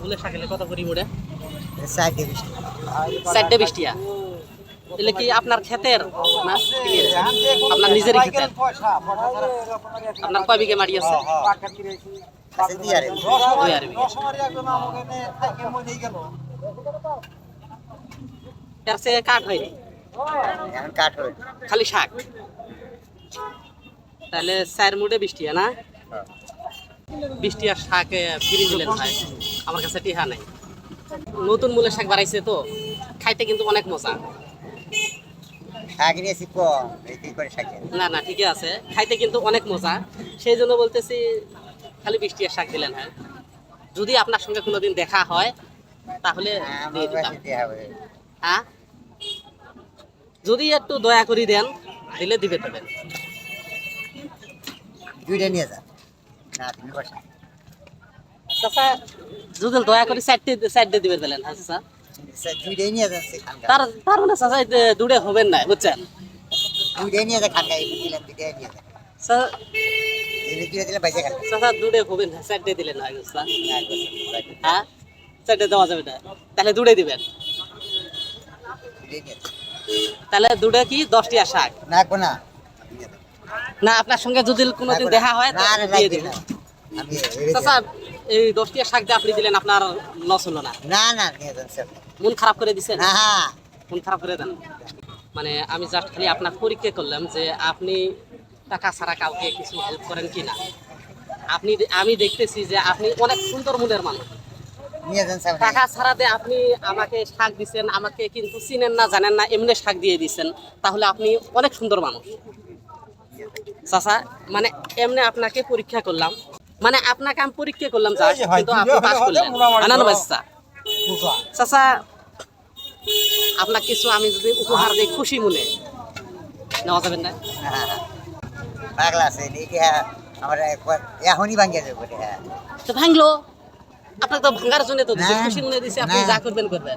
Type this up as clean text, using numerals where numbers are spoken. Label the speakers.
Speaker 1: মূলের শাক এলে কত করি মোড়ে?
Speaker 2: 4
Speaker 1: টিয়া। তাহলে কি আপনার ক্ষেতের না কিনের? আপনার নিজেরই ক্ষেতের? আপনার কয় বিঘে মাটি আছে? 2 আড়াই বিঘা। এর চেয়ে কাঠ হয়নি, খালি শাক। তাহলে 4 মুড়ে 20 টিয়া না? 20 টিয়ার শাক ফ্রি দিলেন ভাই, আমার কাছে টিহা নাই। নতুন মূলের শাক বাড়াইছে তো, খাইতে কিন্তু অনেক মজা। না না ঠিকই আছে, খাইতে কিন্তু অনেক মজা। সেই জন্য বলতেছি খালি 20 টিয়ার শাক দিলেন। হ্যাঁ, যদি আপনার সঙ্গে কোনোদিন দেখা হয় তাহলে দিয়ে দিতাম। হ্যাঁ, যদি একটু দয়া করে দেন, দিলে দিবে দেবেন। চাচা যদি দয়া করে 4টে দিবে দিলেন। হ্যাঁ চাচা, তার তার মানে চাচা দূরে হবেন না, বুঝছেন? চাচা দূরে হবেন না, 4টে দিলেন না চাচা। হ্যাঁ, 4টে দেওয়া যাবে না, তাহলে দূরে দিবেন। তাহলে দূরে কি 10 টিয়া শাক না? আপনার সঙ্গে যদি কোনোদিন দেখা হয় দিয়ে দিবেন। চাচা এই 10 টিয়া শাক দিয়ে আপনি দিলেন, আপনার লস হলো না? মন খারাপ করে দিচ্ছেন? মন খারাপ করে দেন। মানে আমি জাস্ট খালি আপনার পরীক্ষা করলাম যে আপনি টাকা ছাড়া কাউকে কিছু হেল্প করেন কিনা। আমি দেখতেছি যে আপনি অনেক সুন্দর মনের মানুষ। টাকা ছাড়াতে আপনি আমাকে শাক দিচ্ছেন, আমাকে কিন্তু চিনেন না জানেন না, এমনি শাক দিয়ে দিচ্ছেন, তাহলে আপনি অনেক সুন্দর মানুষ চাচা। মানে এমনি আপনাকে পরীক্ষা করলাম, মানে আপনাকে আমি পরীক্ষা করলাম যা, কিন্তু আপনি পাস করলেন। আনানো চাচা, চাচা আপনার কিছু আমি যদি উপহার দিই খুশি মনে, নেওয়া যাবেন না? তো ভাঙলো, আপনাকে তো ভাঙার জন্য তো দিছি, খুশি মনে দিছি, আপনি যা করবেন করবেন।